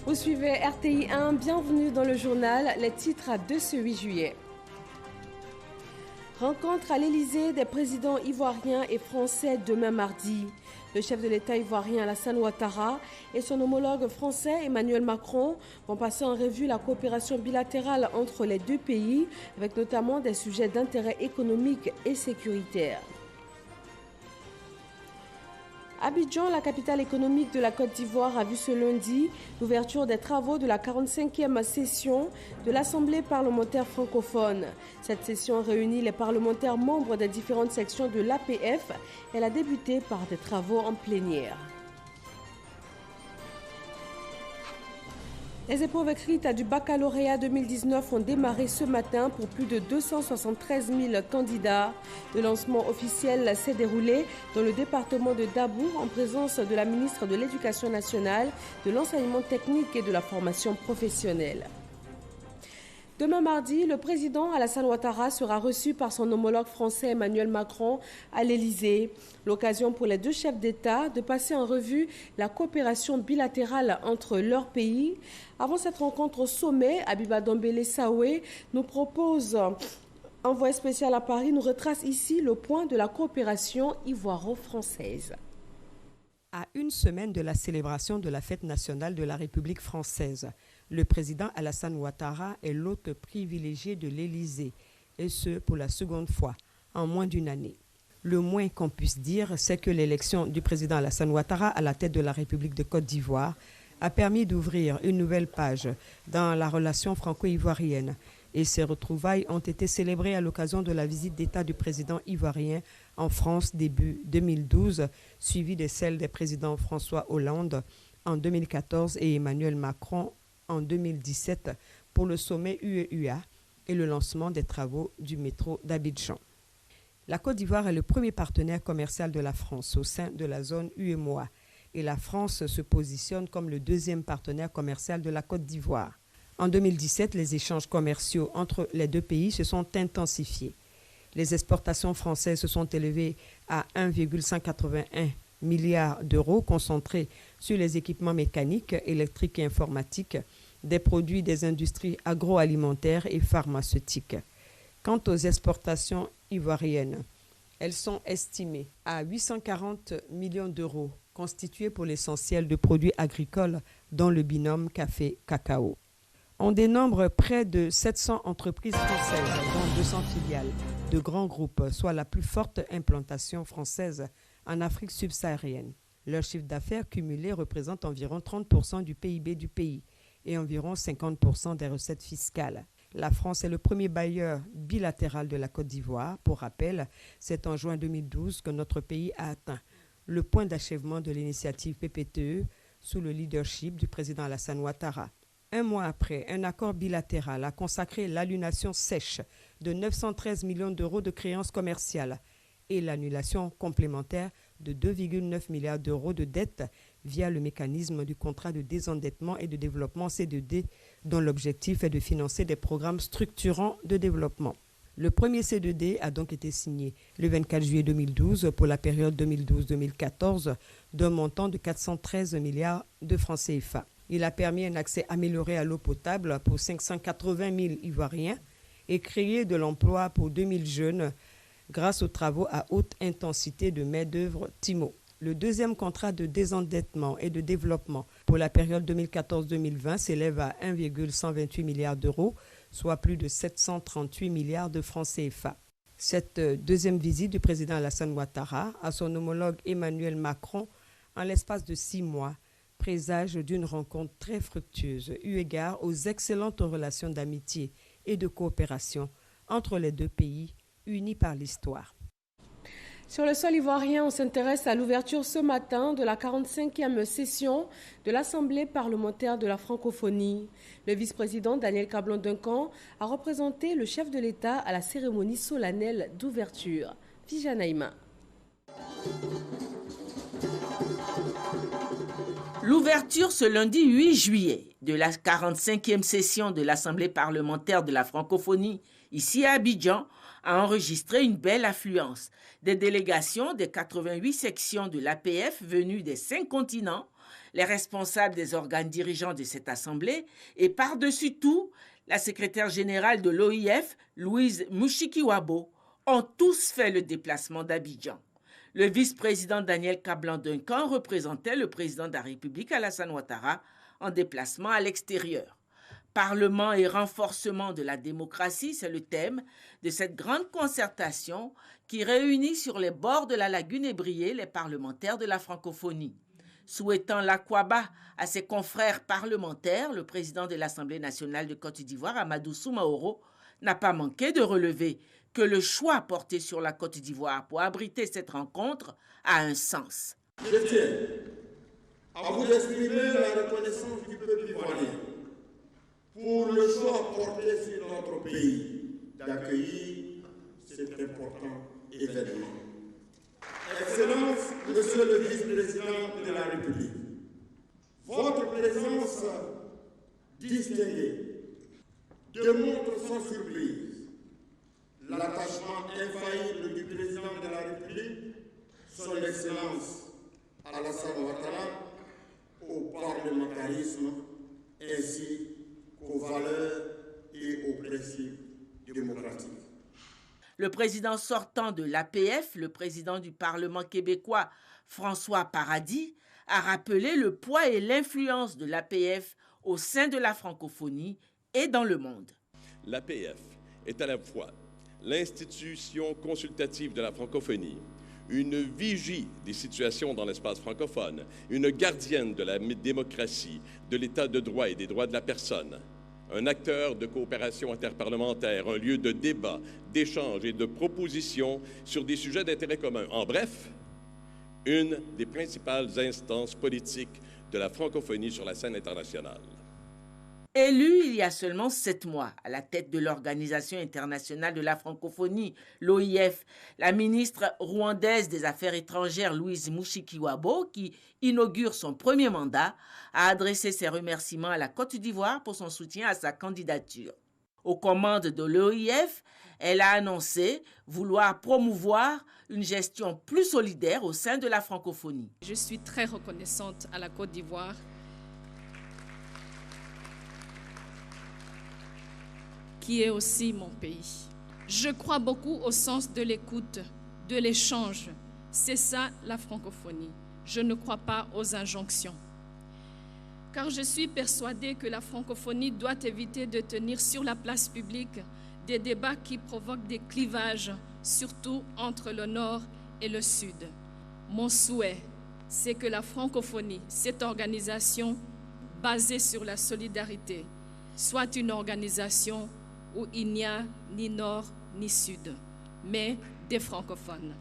Vous suivez RTI 1, bienvenue dans le journal, les titres de ce 8 juillet. Rencontre à l'Elysée des présidents ivoiriens et français demain mardi. Le chef de l'État ivoirien Alassane Ouattara et son homologue français Emmanuel Macron vont passer en revue la coopération bilatérale entre les deux pays, avec notamment des sujets d'intérêt économique et sécuritaire. Abidjan, la capitale économique de la Côte d'Ivoire, a vu ce lundi l'ouverture des travaux de la 45e session de l'Assemblée parlementaire francophone. Cette session réunit les parlementaires membres des différentes sections de l'APF. Elle a débuté par des travaux en plénière. Les épreuves écrites du baccalauréat 2019 ont démarré ce matin pour plus de 273 000 candidats. Le lancement officiel s'est déroulé dans le département de Dabour en présence de la ministre de l'Éducation nationale, de l'enseignement technique et de la formation professionnelle. Demain mardi, le président Alassane Ouattara sera reçu par son homologue français Emmanuel Macron à l'Elysée. L'occasion pour les deux chefs d'État de passer en revue la coopération bilatérale entre leurs pays. Avant cette rencontre au sommet, Abiba Dombele Saoué nous propose, envoyé spécial à Paris, nous retrace ici le point de la coopération ivoiro-française. À une semaine de la célébration de la fête nationale de la République française, le président Alassane Ouattara est l'hôte privilégié de l'Élysée, et ce pour la seconde fois en moins d'une année. Le moins qu'on puisse dire, c'est que l'élection du président Alassane Ouattara à la tête de la République de Côte d'Ivoire a permis d'ouvrir une nouvelle page dans la relation franco-ivoirienne. Et ces retrouvailles ont été célébrées à l'occasion de la visite d'État du président ivoirien en France début 2012, suivie de celle des présidents François Hollande en 2014 et Emmanuel Macron en 2017 pour le sommet UE-UA et le lancement des travaux du métro d'Abidjan. La Côte d'Ivoire est le premier partenaire commercial de la France au sein de la zone UEMOA et la France se positionne comme le deuxième partenaire commercial de la Côte d'Ivoire. En 2017, les échanges commerciaux entre les deux pays se sont intensifiés. Les exportations françaises se sont élevées à 1,181 milliard d'euros concentrés sur les équipements mécaniques, électriques et informatiques, des produits des industries agroalimentaires et pharmaceutiques. Quant aux exportations ivoiriennes, elles sont estimées à 840 millions d'euros, constituées pour l'essentiel de produits agricoles, dont le binôme café-cacao. On dénombre près de 700 entreprises françaises, dont 200 filiales de grands groupes, soit la plus forte implantation française en Afrique subsaharienne. Leur chiffre d'affaires cumulé représente environ 30% du PIB du pays et environ 50% des recettes fiscales. La France est le premier bailleur bilatéral de la Côte d'Ivoire. Pour rappel, c'est en juin 2012 que notre pays a atteint le point d'achèvement de l'initiative PPTE sous le leadership du président Alassane Ouattara. Un mois après, un accord bilatéral a consacré l'annulation sèche de 913 millions d'euros de créances commerciales et l'annulation complémentaire de 2,9 milliards d'euros de dettes via le mécanisme du contrat de désendettement et de développement C2D, dont l'objectif est de financer des programmes structurants de développement. Le premier C2D a donc été signé le 24 juillet 2012 pour la période 2012-2014 d'un montant de 413 milliards de francs CFA. Il a permis un accès amélioré à l'eau potable pour 580 000 Ivoiriens et créé de l'emploi pour 2000 jeunes grâce aux travaux à haute intensité de main-d'œuvre TIMO. Le deuxième contrat de désendettement et de développement pour la période 2014-2020 s'élève à 1,128 milliards d'euros, soit plus de 738 milliards de francs CFA. Cette deuxième visite du président Alassane Ouattara à son homologue Emmanuel Macron en l'espace de 6 mois présage d'une rencontre très fructueuse eu égard aux excellentes relations d'amitié et de coopération entre les deux pays unis par l'histoire. Sur le sol ivoirien, on s'intéresse à l'ouverture ce matin de la 45e session de l'Assemblée parlementaire de la francophonie. Le vice-président Daniel Cablon-Duncan a représenté le chef de l'État à la cérémonie solennelle d'ouverture. Fijanaïma. L'ouverture ce lundi 8 juillet de la 45e session de l'Assemblée parlementaire de la francophonie, ici à Abidjan, a enregistré une belle affluence. Des délégations des 88 sections de l'APF venues des 5 continents, les responsables des organes dirigeants de cette assemblée et par-dessus tout, la secrétaire générale de l'OIF, Louise Mushikiwabo, ont tous fait le déplacement d'Abidjan. Le vice-président Daniel Kablan-Duncan représentait le président de la République Alassane Ouattara en déplacement à l'extérieur. Parlement et renforcement de la démocratie, c'est le thème de cette grande concertation qui réunit sur les bords de la lagune Ébrié les parlementaires de la francophonie. Souhaitant l'aquaba à ses confrères parlementaires, le président de l'Assemblée nationale de Côte d'Ivoire, Amadou Soumaoro, n'a pas manqué de relever que le choix porté sur la Côte d'Ivoire pour abriter cette rencontre a un sens. Je tiens à vous exprimer la reconnaissance du peuple ivoirien pour le choix porté sur notre pays d'accueillir cet important événement. Excellence, Monsieur le vice-président de la République, votre présence distinguée démontre sans surprise l'attachement infaillible du président de la République, son Excellence Alassane Ouattara, au parlementarisme ainsi qu'aux valeurs et aux principes démocratiques. Le président sortant de l'APF, le président du Parlement québécois, François Paradis, a rappelé le poids et l'influence de l'APF au sein de la francophonie et dans le monde. L'APF est à la fois l'institution consultative de la francophonie, une vigie des situations dans l'espace francophone, une gardienne de la démocratie, de l'état de droit et des droits de la personne, un acteur de coopération interparlementaire, un lieu de débat, d'échange et de proposition sur des sujets d'intérêt commun. En bref, une des principales instances politiques de la francophonie sur la scène internationale. Élue il y a seulement 7 mois à la tête de l'Organisation internationale de la francophonie, l'OIF, la ministre rwandaise des Affaires étrangères Louise Mushikiwabo, qui inaugure son premier mandat, a adressé ses remerciements à la Côte d'Ivoire pour son soutien à sa candidature. Aux commandes de l'OIF, elle a annoncé vouloir promouvoir une gestion plus solidaire au sein de la francophonie. Je suis très reconnaissante à la Côte d'Ivoire qui est aussi mon pays. Je crois beaucoup au sens de l'écoute, de l'échange. C'est ça la francophonie. Je ne crois pas aux injonctions. Car je suis persuadée que la francophonie doit éviter de tenir sur la place publique des débats qui provoquent des clivages, surtout entre le Nord et le Sud. Mon souhait, c'est que la francophonie, cette organisation basée sur la solidarité, soit une organisation où il n'y a ni Nord ni Sud, mais des francophones.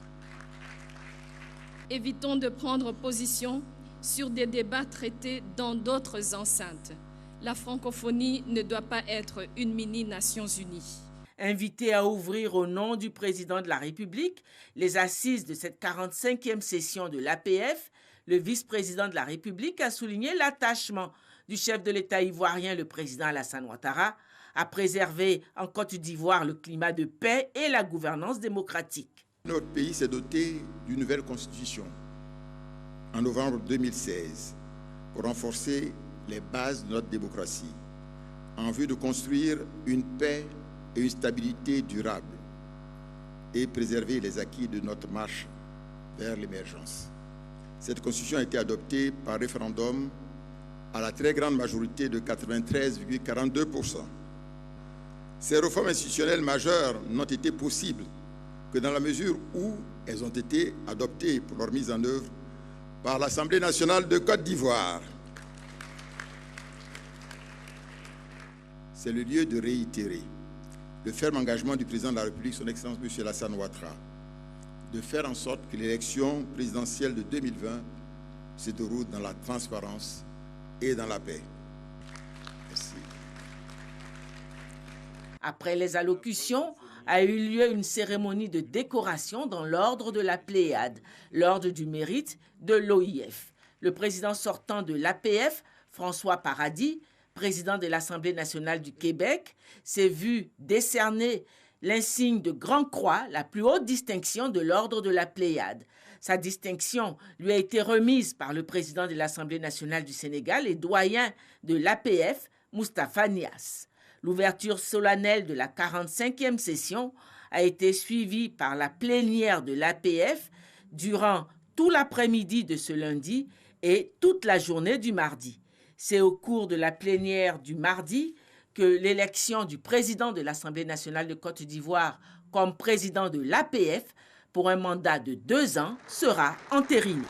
Évitons de prendre position sur des débats traités dans d'autres enceintes. La francophonie ne doit pas être une mini-Nations Unies. Invité à ouvrir au nom du président de la République les assises de cette 45e session de l'APF, le vice-président de la République a souligné l'attachement du chef de l'État ivoirien, le président Alassane Ouattara, à préserver en Côte d'Ivoire le climat de paix et la gouvernance démocratique. Notre pays s'est doté d'une nouvelle constitution en novembre 2016 pour renforcer les bases de notre démocratie en vue de construire une paix et une stabilité durable et préserver les acquis de notre marche vers l'émergence. Cette constitution a été adoptée par référendum à la très grande majorité de 93,42%. Ces réformes institutionnelles majeures n'ont été possibles que dans la mesure où elles ont été adoptées pour leur mise en œuvre par l'Assemblée nationale de Côte d'Ivoire. C'est le lieu de réitérer le ferme engagement du président de la République, son Excellence M. Alassane Ouattara, de faire en sorte que l'élection présidentielle de 2020 se déroule dans la transparence et dans la paix. Merci. Après les allocutions, a eu lieu une cérémonie de décoration dans l'ordre de la Pléiade, l'ordre du mérite de l'OIF. Le président sortant de l'APF, François Paradis, président de l'Assemblée nationale du Québec, s'est vu décerner l'insigne de Grande Croix, la plus haute distinction de l'ordre de la Pléiade. Sa distinction lui a été remise par le président de l'Assemblée nationale du Sénégal et doyen de l'APF, Moustapha Niasse. L'ouverture solennelle de la 45e session a été suivie par la plénière de l'APF durant tout l'après-midi de ce lundi et toute la journée du mardi. C'est au cours de la plénière du mardi que l'élection du président de l'Assemblée nationale de Côte d'Ivoire comme président de l'APF pour un mandat de 2 ans sera entérinée.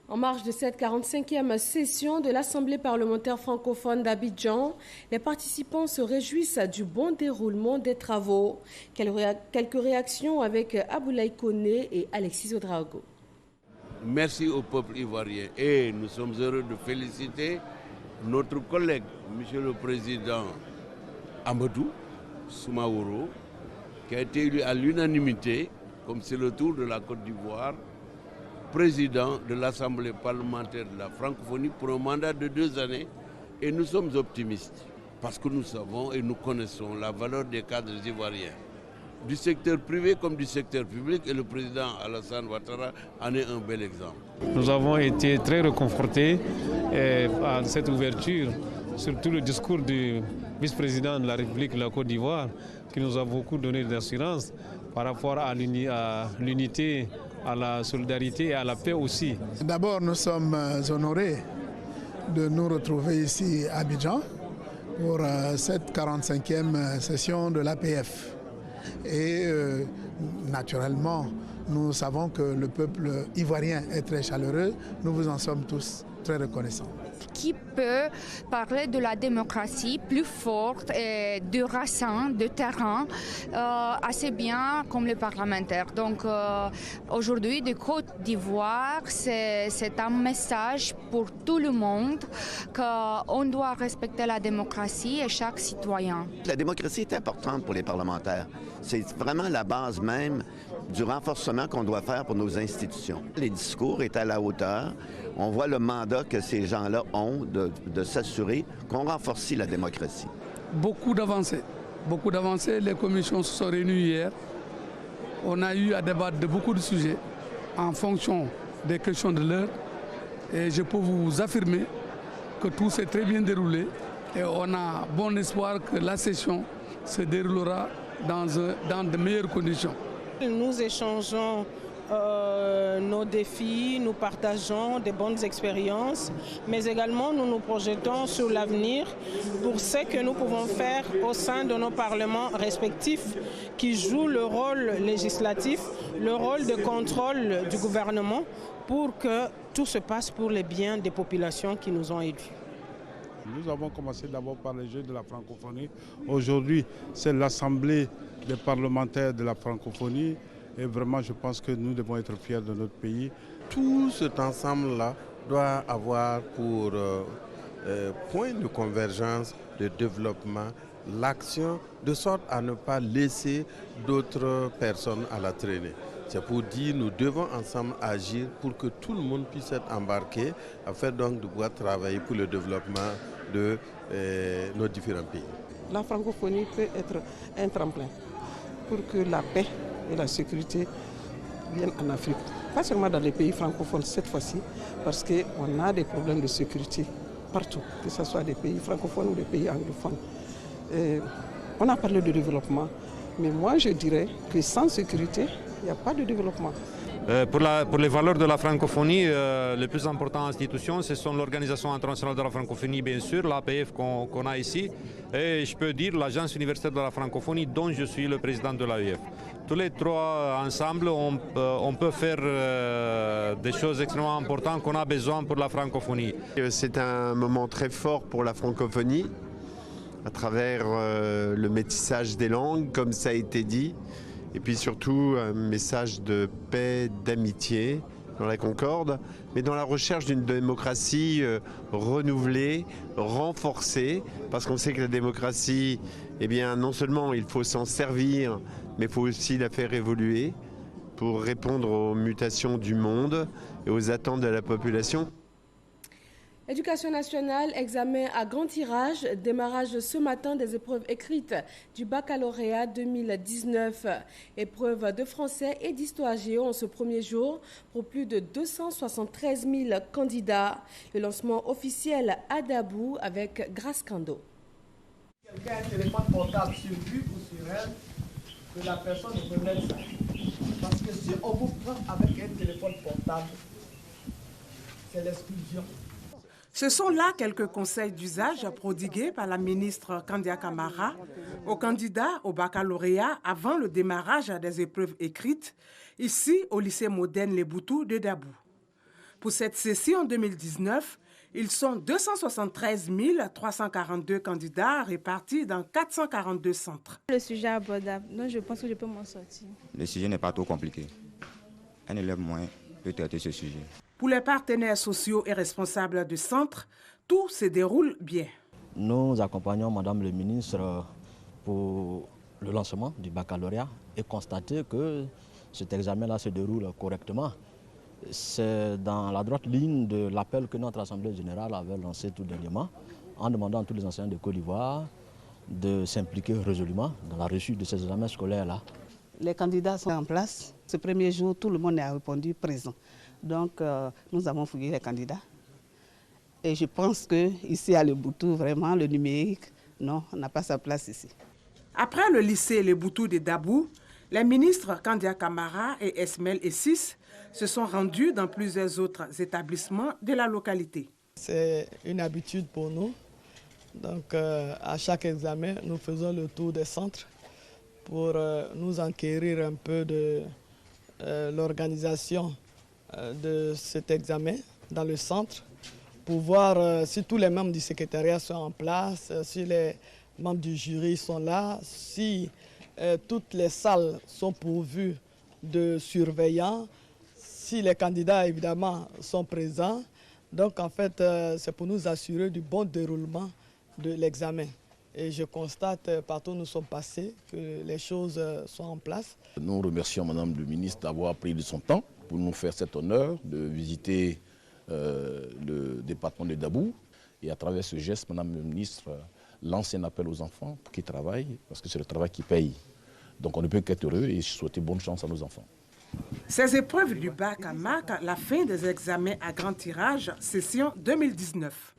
En marge de cette 45e session de l'Assemblée parlementaire francophone d'Abidjan, les participants se réjouissent du bon déroulement des travaux. Quelques réactions avec Aboulaye Koné et Alexis Ouedraogo. Merci au peuple ivoirien et nous sommes heureux de féliciter notre collègue, Monsieur le Président Amadou Soumaoro, qui a été élu à l'unanimité, comme c'est le tour de la Côte d'Ivoire, président de l'Assemblée parlementaire de la francophonie pour un mandat de 2 années. Et nous sommes optimistes parce que nous savons et nous connaissons la valeur des cadres ivoiriens, du secteur privé comme du secteur public, et le président Alassane Ouattara en est un bel exemple. Nous avons été très réconfortés à cette ouverture, surtout le discours du vice-président de la République de la Côte d'Ivoire, qui nous a beaucoup donné d'assurance par rapport à l'unité, à la solidarité et à la paix aussi. D'abord, nous sommes honorés de nous retrouver ici à Abidjan pour cette 45e session de l'APF. Et naturellement, nous savons que le peuple ivoirien est très chaleureux. Nous vous en sommes tous très reconnaissants. Qui peut parler de la démocratie plus forte et de racine, de terrain, assez bien comme les parlementaires. Donc aujourd'hui, de Côte d'Ivoire, c'est un message pour tout le monde qu'on doit respecter la démocratie et chaque citoyen. La démocratie est importante pour les parlementaires. C'est vraiment la base même du renforcement qu'on doit faire pour nos institutions. Les discours est à la hauteur. On voit le mandat que ces gens-là ont de s'assurer qu'on renforce la démocratie. Beaucoup d'avancées. Les commissions se sont réunies hier. On a eu à débattre de beaucoup de sujets en fonction des questions de l'heure. Et je peux vous affirmer que tout s'est très bien déroulé. Et on a bon espoir que la session se déroulera dans de meilleures conditions. Nous échangeons nos défis, nous partageons des bonnes expériences, mais également nous nous projetons sur l'avenir pour ce que nous pouvons faire au sein de nos parlements respectifs qui jouent le rôle législatif, le rôle de contrôle du gouvernement pour que tout se passe pour le bien des populations qui nous ont élus. Nous avons commencé d'abord par les Jeux de la francophonie. Aujourd'hui, c'est l'Assemblée des parlementaires de la francophonie. Et vraiment, je pense que nous devons être fiers de notre pays. Tout cet ensemble-là doit avoir pour point de convergence, de développement, l'action, de sorte à ne pas laisser d'autres personnes à la traînée. C'est pour dire que nous devons ensemble agir pour que tout le monde puisse être embarqué, afin donc de pouvoir travailler pour le développement de nos différents pays. La francophonie peut être un tremplin pour que la paix et la sécurité viennent en Afrique. Pas seulement dans les pays francophones cette fois-ci, parce qu'on a des problèmes de sécurité partout, que ce soit des pays francophones ou des pays anglophones. On a parlé de développement, mais moi je dirais que sans sécurité, il n'y a pas de développement. Pour les valeurs de la francophonie, les plus importantes institutions, ce sont l'Organisation internationale de la francophonie, bien sûr, l'APF qu'on a ici, et je peux dire l'Agence universitaire de la francophonie, dont je suis le président de l'AEF. Tous les trois ensemble, on peut faire des choses extrêmement importantes qu'on a besoin pour la francophonie. C'est un moment très fort pour la francophonie, à travers le métissage des langues, comme ça a été dit. Et puis surtout un message de paix, d'amitié dans la concorde, mais dans la recherche d'une démocratie renouvelée, renforcée, parce qu'on sait que la démocratie, eh bien, non seulement il faut s'en servir, mais il faut aussi la faire évoluer. pour répondre aux mutations du monde et aux attentes de la population. Éducation nationale, examen à grand tirage, démarrage ce matin des épreuves écrites du baccalauréat 2019. Épreuves de français et d'histoire géo en ce premier jour pour plus de 273 000 candidats. Le lancement officiel à Dabou avec Grace Kando. Quelqu'un a un téléphone portable sur lui ou sur elle, que la personne ne peut mettre ça. Parce que si on vous prend avec un téléphone portable, c'est l'exclusion. Ce sont là quelques conseils d'usage prodigués par la ministre Kandia Camara aux candidats au baccalauréat avant le démarrage des épreuves écrites, ici au lycée moderne Les Boutous de Dabou. Pour cette session 2019, ils sont 273 342 candidats répartis dans 442 centres. Le sujet est abordable, donc je pense que je peux m'en sortir. Le sujet n'est pas trop compliqué. Un élève moyen peut traiter ce sujet. Pour les partenaires sociaux et responsables du centre, tout se déroule bien. Nous accompagnons Madame le ministre pour le lancement du baccalauréat et constater que cet examen-là se déroule correctement. C'est dans la droite ligne de l'appel que notre Assemblée générale avait lancé tout dernièrement en demandant à tous les enseignants de Côte d'Ivoire de s'impliquer résolument dans la réussite de ces examens scolaires-là. Les candidats sont en place. Ce premier jour, tout le monde a répondu présent. Donc, nous avons fouillé les candidats. Et je pense qu'ici à Le Boutou, vraiment, le numérique, non, n'a pas sa place ici. Après le lycée Les Boutous de Dabou, les ministres Kandia Camara et Esmel Essis se sont rendus dans plusieurs autres établissements de la localité. C'est une habitude pour nous. Donc, à chaque examen, nous faisons le tour des centres pour nous enquérir un peu de l'organisation de cet examen dans le centre, pour voir si tous les membres du secrétariat sont en place, si les membres du jury sont là, si toutes les salles sont pourvues de surveillants, si les candidats évidemment sont présents. Donc en fait, c'est pour nous assurer du bon déroulement de l'examen. Et je constate partout où nous sommes passés que les choses sont en place. Nous remercions Madame le ministre d'avoir pris de son temps pour nous faire cet honneur de visiter le département de Dabou. Et à travers ce geste, Madame le ministre lance un appel aux enfants pour qu'ils travaillent, parce que c'est le travail qui paye. Donc on ne peut qu'être heureux et souhaiter bonne chance à nos enfants. Ces épreuves du bac marquent la fin des examens à grand tirage, session 2019.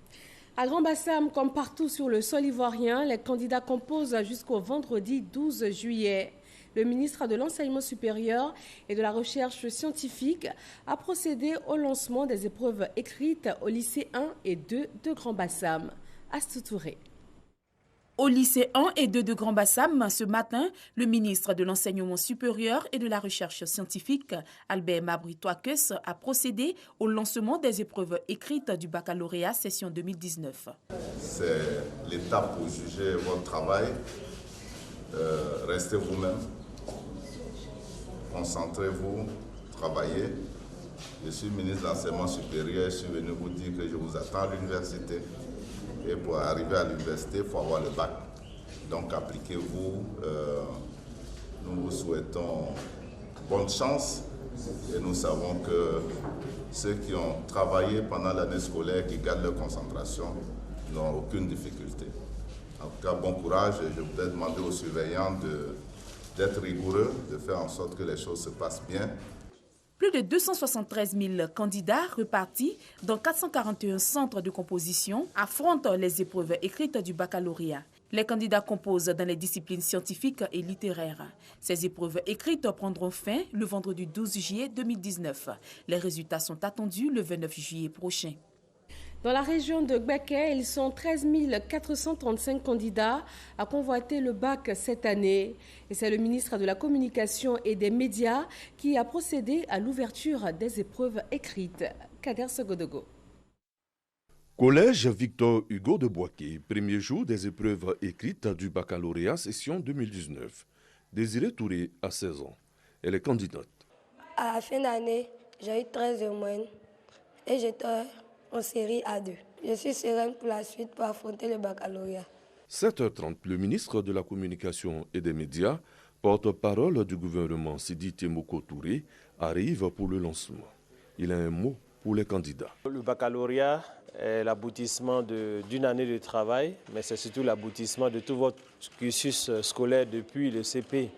À Grand-Bassam, comme partout sur le sol ivoirien, les candidats composent jusqu'au vendredi 12 juillet. Le ministre de l'Enseignement supérieur et de la Recherche scientifique a procédé au lancement des épreuves écrites au lycée 1 et 2 de Grand-Bassam. Astou Touré. Au lycée 1 et 2 de Grand-Bassam, ce matin, le ministre de l'Enseignement supérieur et de la Recherche scientifique, Albert Mabry-Touakes, a procédé au lancement des épreuves écrites du baccalauréat session 2019. C'est l'étape pour juger votre travail. Restez vous-même, concentrez-vous, travaillez. Je suis ministre de l'Enseignement supérieur, je suis venu vous dire que je vous attends à l'université. Et pour arriver à l'université, il faut avoir le bac. Donc appliquez-vous. Nous vous souhaitons bonne chance. Et nous savons que ceux qui ont travaillé pendant l'année scolaire, qui gardent leur concentration, n'ont aucune difficulté. En tout cas, bon courage. Et je voudrais demander aux surveillants d'être rigoureux, de faire en sorte que les choses se passent bien. Plus de 273 000 candidats repartis dans 441 centres de composition affrontent les épreuves écrites du baccalauréat. Les candidats composent dans les disciplines scientifiques et littéraires. Ces épreuves écrites prendront fin le vendredi 12 juillet 2019. Les résultats sont attendus le 29 juillet prochain. Dans la région de Gbeke, ils sont 13 435 candidats à convoiter le bac cette année. Et c'est le ministre de la Communication et des Médias qui a procédé à l'ouverture des épreuves écrites. Kader Sogodogo. Collège Victor Hugo de Boaké, premier jour des épreuves écrites du baccalauréat session 2019. Désirée Touré a 16 ans. Elle est candidate. À la fin d'année, j'ai eu 13 de moyenne et j'étais en série A2. Je suis sereine pour la suite pour affronter le baccalauréat. 7h30, le ministre de la Communication et des Médias porte-parole du gouvernement Sidi Temoko Touré, arrive pour le lancement. Il a un mot pour les candidats. Le baccalauréat est l'aboutissement d'une année de travail, mais c'est surtout l'aboutissement de tout votre cursus scolaire depuis le CP.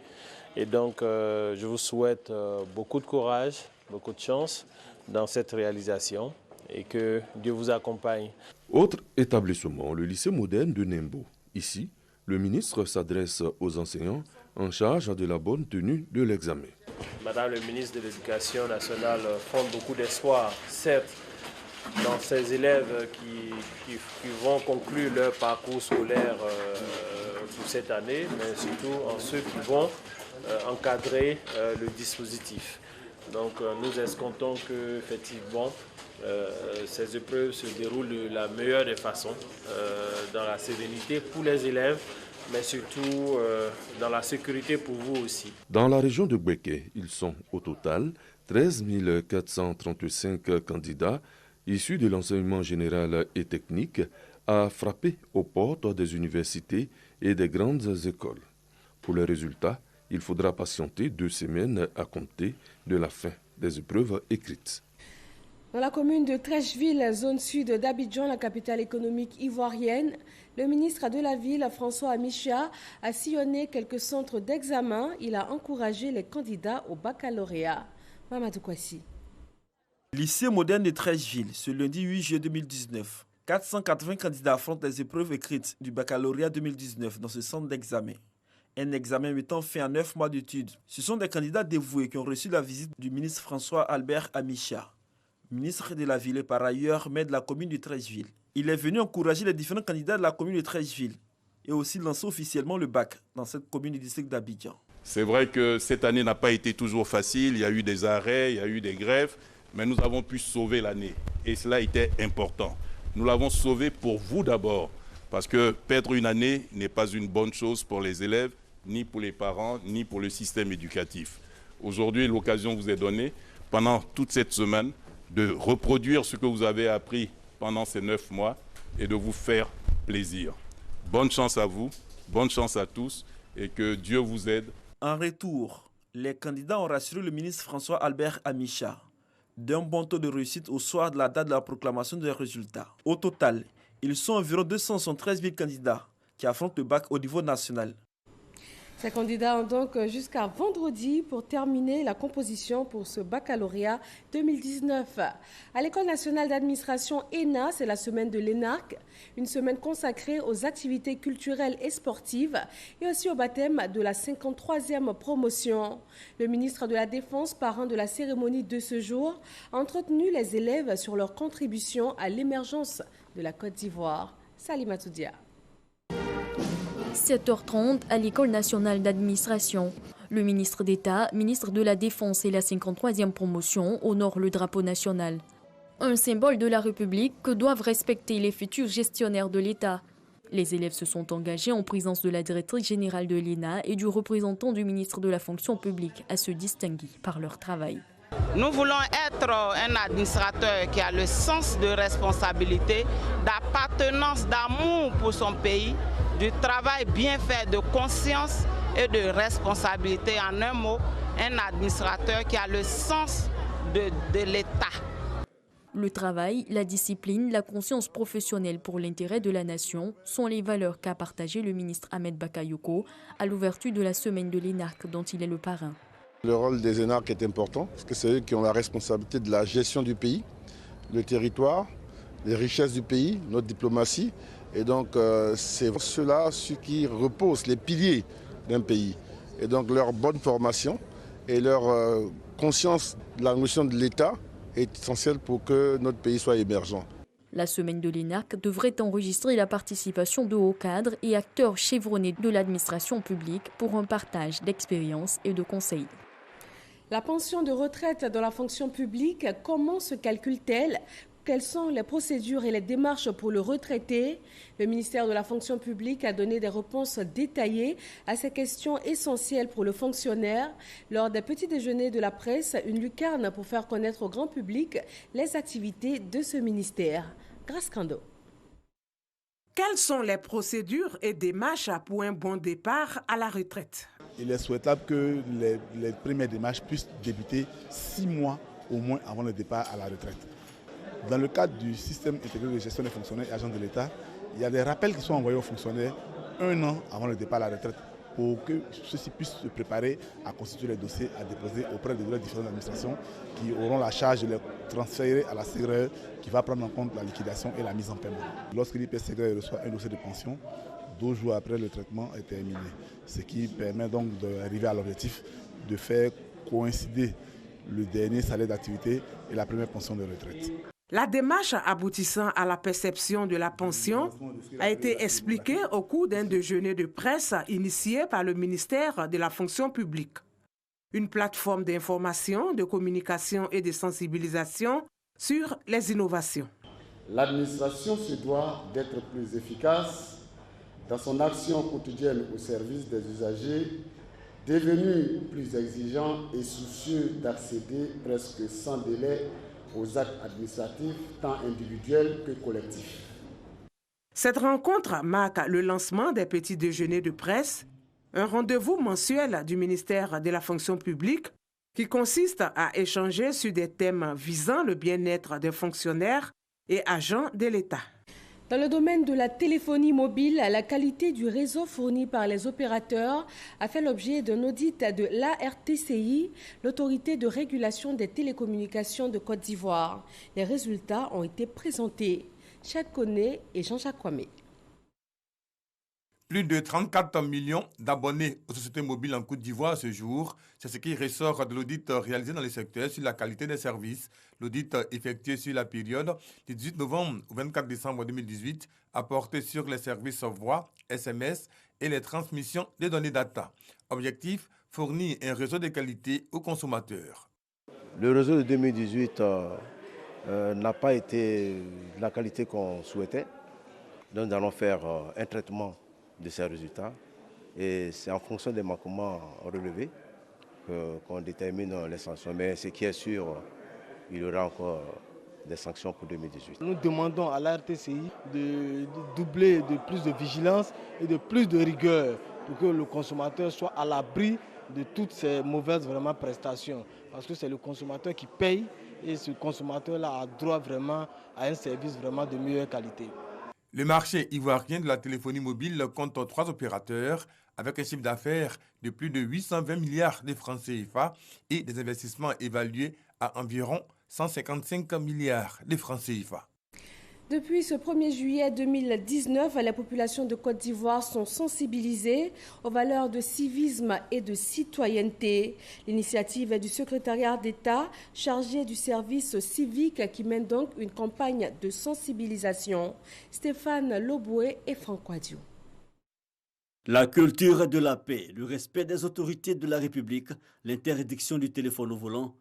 Et donc, je vous souhaite beaucoup de courage, beaucoup de chance dans cette réalisation et que Dieu vous accompagne. Autre établissement, le lycée moderne de Nembo. Ici, le ministre s'adresse aux enseignants en charge de la bonne tenue de l'examen. Madame le ministre de l'Éducation nationale fonde beaucoup d'espoir, certes, dans ces élèves qui vont conclure leur parcours scolaire pour cette année, mais surtout en ceux qui vont encadrer le dispositif. Donc nous escomptons que effectivement ces épreuves se déroulent de la meilleure des façons, dans la sérénité pour les élèves, mais surtout dans la sécurité pour vous aussi. Dans la région de Gbeke, ils sont au total 13 435 candidats issus de l'enseignement général et technique à frapper aux portes des universités et des grandes écoles. Pour les résultats, il faudra patienter 2 semaines à compter de la fin des épreuves écrites. Dans la commune de Trècheville, zone sud d'Abidjan, la capitale économique ivoirienne, le ministre de la Ville, François Amicha, a sillonné quelques centres d'examen. Il a encouragé les candidats au baccalauréat. Mamadou Kwasi. Lycée moderne de Trècheville, ce lundi 8 juillet 2019. 480 candidats affrontent les épreuves écrites du baccalauréat 2019 dans ce centre d'examen. Un examen mettant fin à 9 mois d'études. Ce sont des candidats dévoués qui ont reçu la visite du ministre François Albert Amicha, ministre de la Ville et par ailleurs maire de la commune de Trècheville. Il est venu encourager les différents candidats de la commune de Trècheville et aussi lancer officiellement le bac dans cette commune du district d'Abidjan. C'est vrai que cette année n'a pas été toujours facile, il y a eu des arrêts, il y a eu des grèves, mais nous avons pu sauver l'année et cela était important. Nous l'avons sauvé pour vous d'abord, parce que perdre une année n'est pas une bonne chose pour les élèves, ni pour les parents, ni pour le système éducatif. Aujourd'hui, l'occasion vous est donnée, pendant toute cette semaine, de reproduire ce que vous avez appris pendant ces 9 mois et de vous faire plaisir. Bonne chance à vous, bonne chance à tous et que Dieu vous aide. En retour, les candidats ont rassuré le ministre François Albert Amicha d'un bon taux de réussite au soir de la date de la proclamation des résultats. Au total, ils sont environ 273 000 candidats qui affrontent le bac au niveau national. Ces candidats ont donc jusqu'à vendredi pour terminer la composition pour ce baccalauréat 2019. À l'École nationale d'administration ENA, c'est la semaine de l'ENARC, une semaine consacrée aux activités culturelles et sportives et aussi au baptême de la 53e promotion. Le ministre de la Défense, parrain de la cérémonie de ce jour, a entretenu les élèves sur leur contribution à l'émergence de la Côte d'Ivoire. Salimatou Dia. 7h30 à l'École nationale d'administration. Le ministre d'État, ministre de la Défense et la 53e promotion honorent le drapeau national. Un symbole de la République que doivent respecter les futurs gestionnaires de l'État. Les élèves se sont engagés en présence de la directrice générale de l'ENA et du représentant du ministre de la fonction publique à se distinguer par leur travail. Nous voulons être un administrateur qui a le sens de responsabilité, d'appartenance, d'amour pour son pays, du travail bien fait, de conscience et de responsabilité. En un mot, un administrateur qui a le sens de l'État. Le travail, la discipline, la conscience professionnelle pour l'intérêt de la nation sont les valeurs qu'a partagé le ministre Ahmed Bakayoko à l'ouverture de la semaine de l'ENARC dont il est le parrain. Le rôle des ENARC est important parce que c'est eux qui ont la responsabilité de la gestion du pays, le territoire, les richesses du pays, notre diplomatie. Et donc c'est cela sur qui reposent les piliers d'un pays. Et donc leur bonne formation et leur conscience de la notion de l'État est essentielle pour que notre pays soit émergent. La semaine de l'ENARC devrait enregistrer la participation de hauts cadres et acteurs chevronnés de l'administration publique pour un partage d'expériences et de conseils. La pension de retraite dans la fonction publique, comment se calcule-t-elle ? Quelles sont les procédures et les démarches pour le retraité? Le ministère de la fonction publique a donné des réponses détaillées à ces questions essentielles pour le fonctionnaire. Lors des petits déjeuners de la presse, une lucarne pour faire connaître au grand public les activités de ce ministère. Grâce Kando. Quelles sont les procédures et démarches pour un bon départ à la retraite? il est souhaitable que les premières démarches puissent débuter 6 mois au moins avant le départ à la retraite. Dans le cadre du système intégré de gestion des fonctionnaires et agents de l'État, il y a des rappels qui sont envoyés aux fonctionnaires 1 an avant le départ à la retraite pour que ceux-ci puissent se préparer à constituer les dossiers à déposer auprès de leurs différentes administrations qui auront la charge de les transférer à la CRE qui va prendre en compte la liquidation et la mise en paiement. Lorsque l'IPCRE reçoit un dossier de pension, 12 jours après le traitement est terminé, ce qui permet donc d'arriver à l'objectif de faire coïncider le dernier salaire d'activité et la première pension de retraite. La démarche aboutissant à la perception de la pension a été expliquée au cours d'un déjeuner de presse initié par le ministère de la fonction publique. Une plateforme d'information, de communication et de sensibilisation sur les innovations. L'administration se doit d'être plus efficace dans son action quotidienne au service des usagers, devenus plus exigeants et soucieux d'accéder presque sans délai aux actes administratifs, tant individuels que collectifs. Cette rencontre marque le lancement des petits déjeuners de presse, un rendez-vous mensuel du ministère de la fonction publique qui consiste à échanger sur des thèmes visant le bien-être des fonctionnaires et agents de l'État. Dans le domaine de la téléphonie mobile, la qualité du réseau fourni par les opérateurs a fait l'objet d'un audit de l'ARTCI, l'autorité de régulation des télécommunications de Côte d'Ivoire. Les résultats ont été présentés. Chad Koné et Jean-Jacques Kwame. Plus de 34 millions d'abonnés aux sociétés mobiles en Côte d'Ivoire à ce jour. C'est ce qui ressort de l'audit réalisé dans le secteur sur la qualité des services. L'audit effectué sur la période du 18 novembre au 24 décembre 2018 a porté sur les services voix, SMS et les transmissions des données data. Objectif, fournir un réseau de qualité aux consommateurs. Le réseau de 2018 n'a pas été de la qualité qu'on souhaitait. Donc nous allons faire un traitement de ces résultats et c'est en fonction des manquements relevés qu'on détermine les sanctions. Mais ce qui est sûr, il y aura encore des sanctions pour 2018. Nous demandons à l'ARTCI de doubler de plus de vigilance et de plus de rigueur pour que le consommateur soit à l'abri de toutes ces mauvaises prestations. Parce que c'est le consommateur qui paye et ce consommateur-là a droit vraiment à un service vraiment de meilleure qualité. Le marché ivoirien de la téléphonie mobile compte 3 opérateurs avec un chiffre d'affaires de plus de 820 milliards de francs CFA et des investissements évalués à environ 155 milliards de francs CFA. Depuis ce 1er juillet 2019, les populations de Côte d'Ivoire sont sensibilisées aux valeurs de civisme et de citoyenneté. L'initiative est du secrétariat d'État chargé du service civique qui mène donc une campagne de sensibilisation. Stéphane Loboué et François Diou. La culture de la paix, le respect des autorités de la République, l'interdiction du téléphone au volant.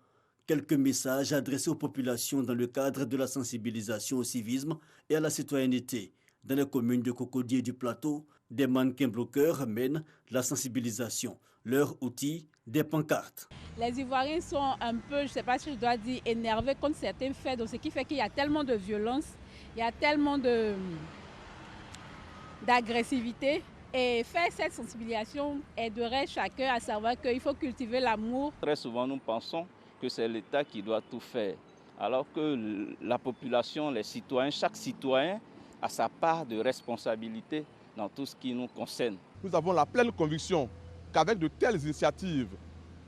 Quelques messages adressés aux populations dans le cadre de la sensibilisation au civisme et à la citoyenneté. Dans les communes de Cocody et du Plateau, des mannequins bloqueurs mènent la sensibilisation. Leur outil, des pancartes. Les Ivoiriens sont un peu, je ne sais pas si je dois dire, énervés contre certains faits, donc ce qui fait qu'il y a tellement de violence, il y a tellement d'agressivité. Et faire cette sensibilisation aiderait chacun à savoir qu'il faut cultiver l'amour. Très souvent, nous pensons que c'est l'État qui doit tout faire, alors que la population, les citoyens, chaque citoyen a sa part de responsabilité dans tout ce qui nous concerne. Nous avons la pleine conviction qu'avec de telles initiatives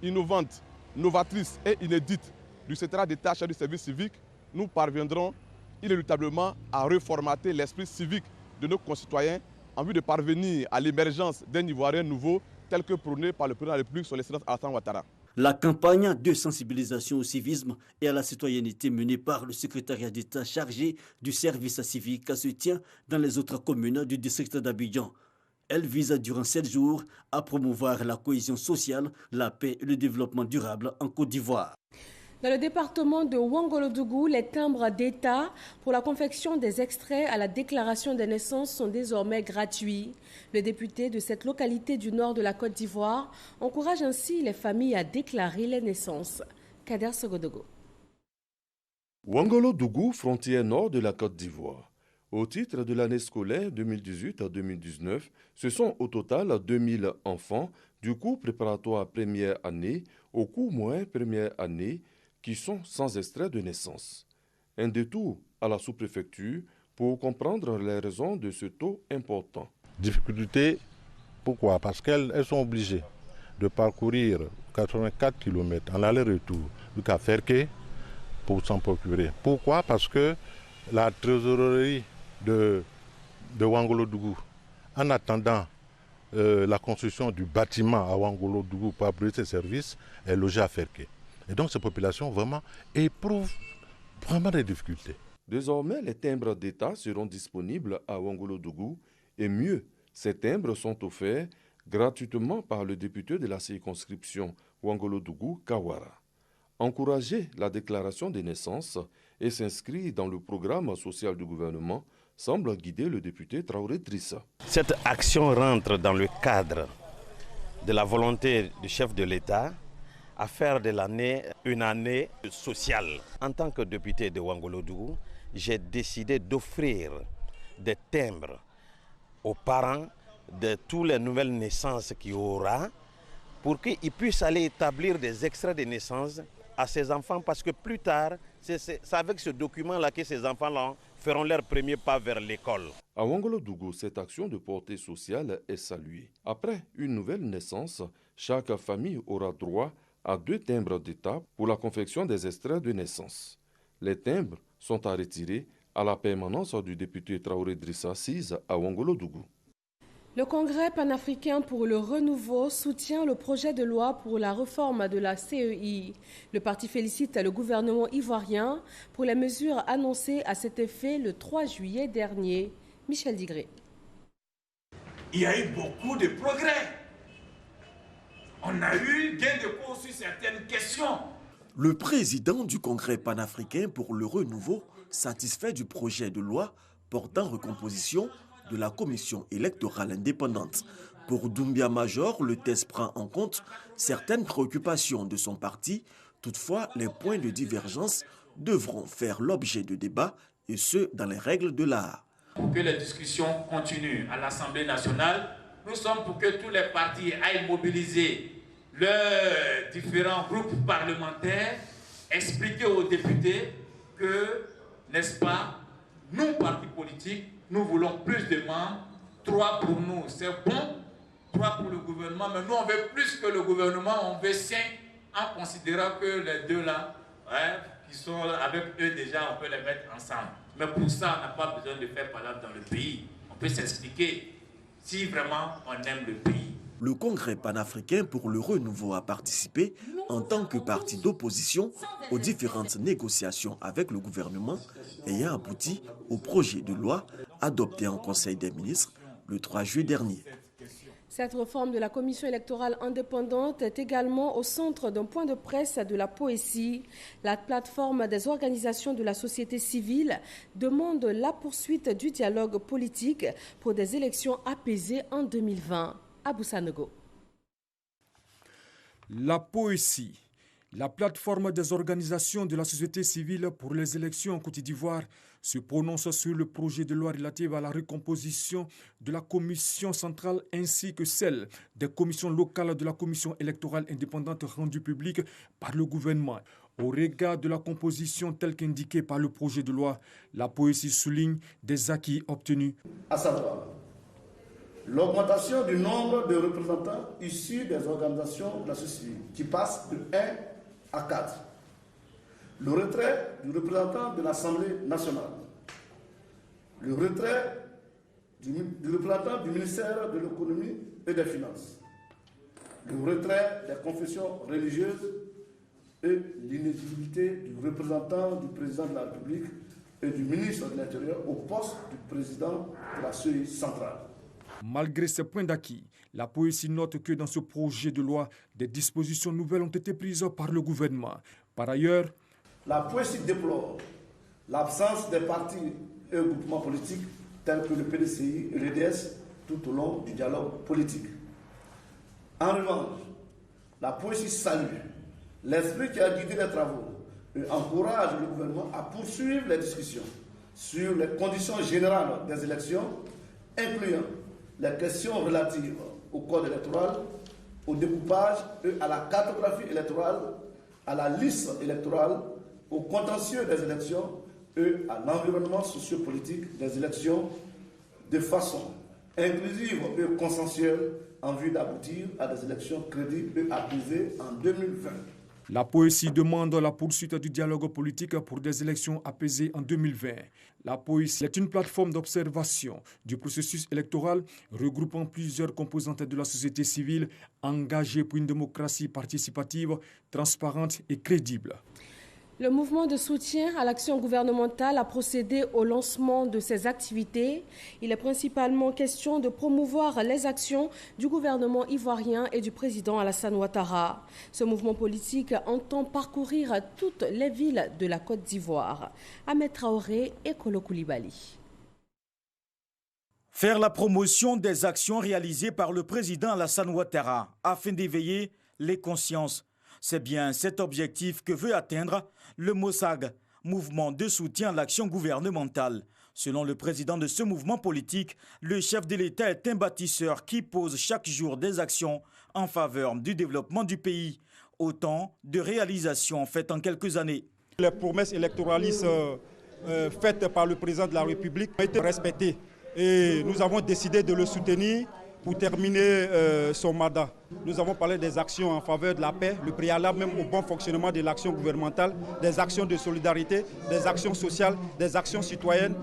innovantes, novatrices et inédites du secrétariat d'État chargé du service civique, nous parviendrons inéluctablement à reformater l'esprit civique de nos concitoyens en vue de parvenir à l'émergence d'un Ivoirien nouveau tel que prôné par le président de la République, son Excellence Alassane Ouattara. La campagne de sensibilisation au civisme et à la citoyenneté menée par le secrétariat d'État chargé du service civique se tient dans les autres communes du district d'Abidjan. Elle vise durant 7 jours à promouvoir la cohésion sociale, la paix et le développement durable en Côte d'Ivoire. Dans le département de Ouangolodougou, les timbres d'État pour la confection des extraits à la déclaration des naissances sont désormais gratuits. Le député de cette localité du nord de la Côte d'Ivoire encourage ainsi les familles à déclarer les naissances. Kader Sogodogo. Ouangolodougou, frontière nord de la Côte d'Ivoire. Au titre de l'année scolaire 2018 à 2019, ce sont au total 2000 enfants du cours préparatoire première année au cours moyen première année qui sont sans extrait de naissance. Un détour à la sous-préfecture pour comprendre les raisons de ce taux important. Difficulté, pourquoi? Parce qu'elles sont obligées de parcourir 84 km en aller-retour jusqu'à Ferké pour s'en procurer. Pourquoi? Parce que la trésorerie de Ouangolo-Dougou, en attendant la construction du bâtiment à Ouangolo-Dougou pour appuyer ses services, est logée à Ferké. Et donc ces populations vraiment éprouvent vraiment des difficultés. Désormais, les timbres d'État seront disponibles à Ouangolo-Dougou et mieux, ces timbres sont offerts gratuitement par le député de la circonscription Ouangolo-Dougou, Kawara. Encourager la déclaration des naissances et s'inscrire dans le programme social du gouvernement semble guider le député Traoré Drissa. Cette action rentre dans le cadre de la volonté du chef de l'État à faire de l'année une année sociale. En tant que député de Ouangolo-Dougou, j'ai décidé d'offrir des timbres aux parents de toutes les nouvelles naissances qu'il y aura pour qu'ils puissent aller établir des extraits de naissance à ces enfants parce que plus tard, c'est avec ce document-là que ces enfants-là feront leur premier pas vers l'école. À Ouangolo-Dougou, cette action de portée sociale est saluée. Après une nouvelle naissance, chaque famille aura droit à 2 timbres d'État pour la confection des extraits de naissance. Les timbres sont à retirer à la permanence du député Traoré Drissa Cisse à Ouangolo-Dougou. Le Congrès panafricain pour le renouveau soutient le projet de loi pour la réforme de la CEI. Le parti félicite le gouvernement ivoirien pour les mesures annoncées à cet effet le 3 juillet dernier. Michel Digré. Il y a eu beaucoup de progrès. On a eu gain de cause sur certaines questions. Le président du Congrès panafricain pour le renouveau, satisfait du projet de loi portant recomposition de la commission électorale indépendante. Pour Doumbia Major, le texte prend en compte certaines préoccupations de son parti. Toutefois, les points de divergence devront faire l'objet de débats, et ce, dans les règles de l'art. Pour que les discussions continuent à l'Assemblée nationale, nous sommes pour que tous les partis aillent mobiliser leurs différents groupes parlementaires, expliquer aux députés que, n'est-ce pas, nous, partis politiques, nous voulons plus de membres. 3 pour nous, c'est bon. 3 pour le gouvernement, mais nous, on veut plus que le gouvernement, on veut 5, en considérant que les 2 là, qui sont avec eux déjà, on peut les mettre ensemble. Mais pour ça, on n'a pas besoin de faire palabre dans le pays. On peut s'expliquer si vraiment on aime le pays. Le Congrès panafricain pour le renouveau a participé en tant que parti d'opposition aux différentes négociations avec le gouvernement ayant abouti au projet de loi adopté en Conseil des ministres le 3 juillet dernier. Cette réforme de la commission électorale indépendante est également au centre d'un point de presse de la Poésie. La plateforme des organisations de la société civile demande la poursuite du dialogue politique pour des élections apaisées en 2020. Abou Sanogo. La Poésie, la plateforme des organisations de la société civile pour les élections en Côte d'Ivoire, se prononce sur le projet de loi relatif à la recomposition de la commission centrale ainsi que celle des commissions locales de la commission électorale indépendante rendue publique par le gouvernement. Au regard de la composition telle qu'indiquée par le projet de loi, la Poésie souligne des acquis obtenus. À savoir, l'augmentation du nombre de représentants issus des organisations de la société civile, qui passe de 1 à 4. Le retrait du représentant de l'Assemblée nationale. Le retrait du représentant du ministère de l'économie et des finances. Le retrait des confessions religieuses et l'inéligibilité du représentant du président de la République et du ministre de l'Intérieur au poste du président de la CEI centrale. Malgré ces points d'acquis, la Poésie note que dans ce projet de loi, des dispositions nouvelles ont été prises par le gouvernement. Par ailleurs, la Poésie déplore l'absence des partis et groupements politiques tels que le PDCI et l'EDS tout au long du dialogue politique. En revanche, la Poésie salue l'esprit qui a guidé les travaux et encourage le gouvernement à poursuivre les discussions sur les conditions générales des élections, incluant les questions relatives au code électoral, au découpage et à la cartographie électorale, à la liste électorale, au contentieux des élections et à l'environnement sociopolitique des élections de façon inclusive et consensuelle en vue d'aboutir à des élections crédibles et apaisées en 2020. La POECI demande la poursuite du dialogue politique pour des élections apaisées en 2020. La POECI est une plateforme d'observation du processus électoral regroupant plusieurs composantes de la société civile engagées pour une démocratie participative, transparente et crédible. Le mouvement de soutien à l'action gouvernementale a procédé au lancement de ses activités. Il est principalement question de promouvoir les actions du gouvernement ivoirien et du président Alassane Ouattara. Ce mouvement politique entend parcourir toutes les villes de la Côte d'Ivoire. Ahmed Traoré et Kolo Koulibaly. Faire la promotion des actions réalisées par le président Alassane Ouattara afin d'éveiller les consciences. C'est bien cet objectif que veut atteindre le MOSAG, mouvement de soutien à l'action gouvernementale. Selon le président de ce mouvement politique, le chef de l'État est un bâtisseur qui pose chaque jour des actions en faveur du développement du pays. Autant de réalisations faites en quelques années. Les promesses électoralistes faites par le président de la République ont été respectées et nous avons décidé de le soutenir pour terminer son mandat. Nous avons parlé des actions en faveur de la paix, le préalable même au bon fonctionnement de l'action gouvernementale, des actions de solidarité, des actions sociales, des actions citoyennes.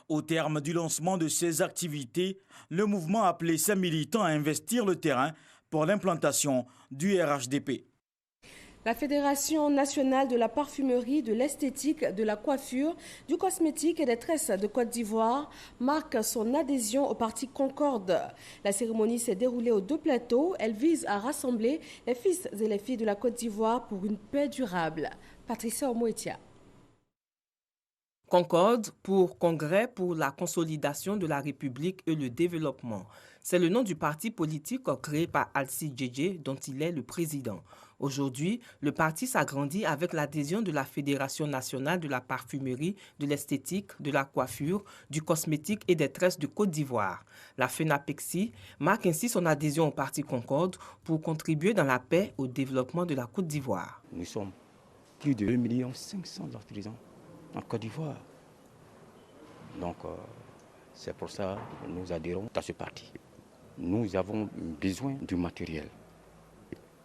Au terme du lancement de ces activités, le mouvement a appelé ses militants à investir le terrain pour l'implantation du RHDP. La Fédération nationale de la parfumerie, de l'esthétique, de la coiffure, du cosmétique et des tresses de Côte d'Ivoire marque son adhésion au parti Concorde. La cérémonie s'est déroulée aux deux plateaux. Elle vise à rassembler les fils et les filles de la Côte d'Ivoire pour une paix durable. Patricia Omoetia. Concorde pour Congrès pour la consolidation de la République et le développement. C'est le nom du parti politique créé par Alci Djedje, dont il est le président. Aujourd'hui, le parti s'agrandit avec l'adhésion de la Fédération nationale de la parfumerie, de l'esthétique, de la coiffure, du cosmétique et des tresses de Côte d'Ivoire. La FENAPEXI marque ainsi son adhésion au parti Concorde pour contribuer dans la paix au développement de la Côte d'Ivoire. Nous sommes plus de 2 500 000 artisans en Côte d'Ivoire. Donc, c'est pour ça que nous adhérons à ce parti. Nous avons besoin du matériel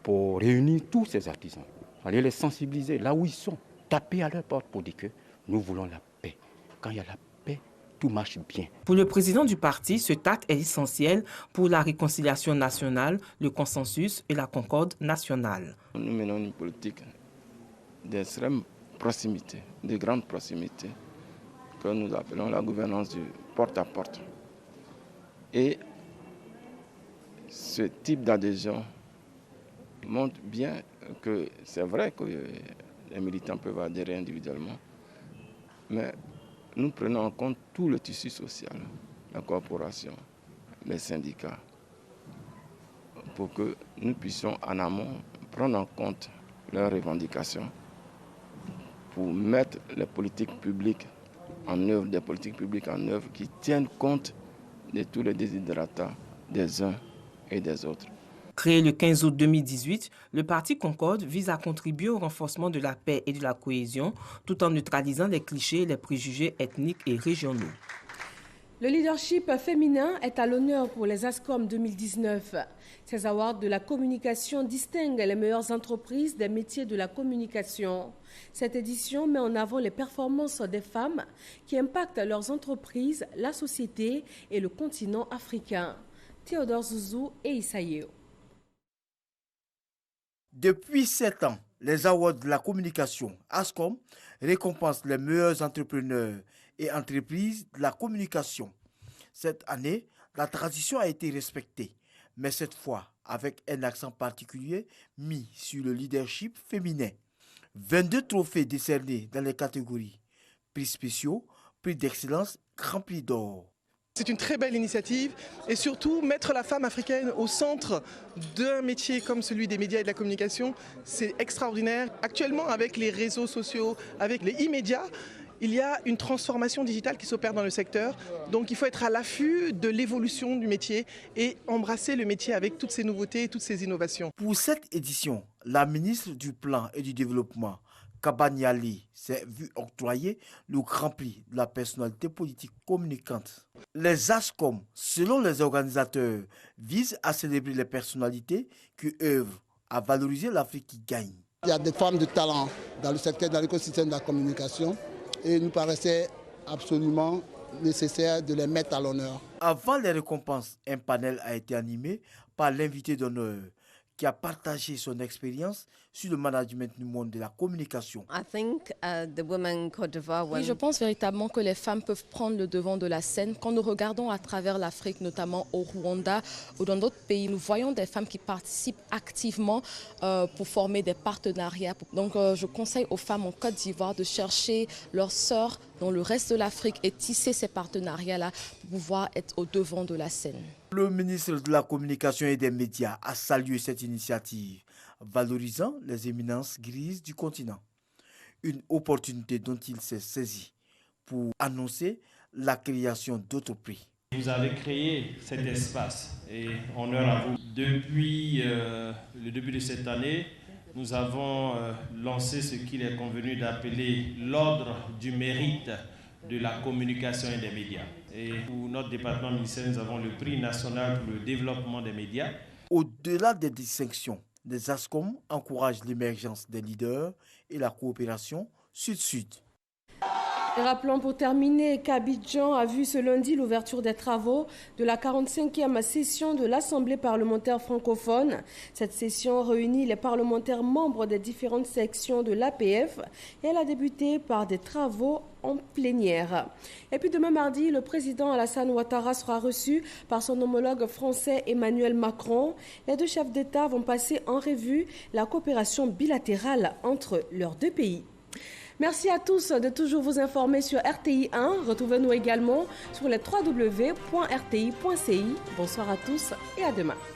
pour réunir tous ces artisans, aller les sensibiliser là où ils sont, taper à leur porte pour dire que nous voulons la paix. Quand il y a la paix, tout marche bien. Pour le président du parti, ce acte est essentiel pour la réconciliation nationale, le consensus et la concorde nationale. Nous menons une politique d'extrême proximité, de grande proximité, que nous appelons la gouvernance du porte-à-porte. Et ce type d'adhésion montre bien que c'est vrai que les militants peuvent adhérer individuellement, mais nous prenons en compte tout le tissu social, la corporation, les syndicats, pour que nous puissions en amont prendre en compte leurs revendications pour mettre les politiques publiques en œuvre, des politiques publiques en œuvre qui tiennent compte de tous les desiderata des uns et des autres. Créé le 15 août 2018, le parti Concorde vise à contribuer au renforcement de la paix et de la cohésion, tout en neutralisant les clichés et les préjugés ethniques et régionaux. Le leadership féminin est à l'honneur pour les ASCOM 2019. Ces awards de la communication distinguent les meilleures entreprises des métiers de la communication. Cette édition met en avant les performances des femmes qui impactent leurs entreprises, la société et le continent africain. Théodore Zouzou et Issaïeo. Depuis 7 ans, les awards de la communication ASCOM récompensent les meilleurs entrepreneurs et entreprises de la communication. Cette année, la tradition a été respectée, mais cette fois avec un accent particulier mis sur le leadership féminin. 22 trophées décernés dans les catégories prix spéciaux, prix d'excellence, grand prix d'or. C'est une très belle initiative et surtout mettre la femme africaine au centre d'un métier comme celui des médias et de la communication, c'est extraordinaire. Actuellement, avec les réseaux sociaux, avec les e-médias, il y a une transformation digitale qui s'opère dans le secteur. Donc il faut être à l'affût de l'évolution du métier et embrasser le métier avec toutes ces nouveautés et toutes ces innovations. Pour cette édition, la ministre du Plan et du Développement, Kabaniali, s'est vu octroyer le Grand Prix de la personnalité politique communicante. Les ASCOM, selon les organisateurs, visent à célébrer les personnalités qui œuvrent à valoriser l'Afrique qui gagne. Il y a des femmes de talent dans le secteur, dans l'écosystème de la communication et il nous paraissait absolument nécessaire de les mettre à l'honneur. Avant les récompenses, un panel a été animé par l'invité d'honneur qui a partagé son expérience sur le management du monde de la communication. Oui, je pense véritablement que les femmes peuvent prendre le devant de la scène. Quand nous regardons à travers l'Afrique, notamment au Rwanda ou dans d'autres pays, nous voyons des femmes qui participent activement pour former des partenariats. Donc je conseille aux femmes en Côte d'Ivoire de chercher leurs sœurs dans le reste de l'Afrique et tisser ces partenariats-là pour pouvoir être au devant de la scène. Le ministre de la Communication et des Médias a salué cette initiative, valorisant les éminences grises du continent. Une opportunité dont il s'est saisi pour annoncer la création d'autres prix. Vous avez créé cet espace et honneur à vous. Depuis le début de cette année, nous avons lancé ce qu'il est convenu d'appeler l'ordre du mérite de la communication et des médias. Et pour notre département ministériel, nous avons le prix national pour le développement des médias. Au-delà des distinctions, les ASCOM encouragent l'émergence des leaders et la coopération sud-sud. Et rappelons pour terminer qu'Abidjan a vu ce lundi l'ouverture des travaux de la 45e session de l'Assemblée parlementaire francophone. Cette session réunit les parlementaires membres des différentes sections de l'APF et elle a débuté par des travaux en plénière. Et puis demain mardi, le président Alassane Ouattara sera reçu par son homologue français Emmanuel Macron. Les deux chefs d'État vont passer en revue la coopération bilatérale entre leurs deux pays. Merci à tous de toujours vous informer sur RTI 1. Retrouvez-nous également sur les www.rti.ci. Bonsoir à tous et à demain.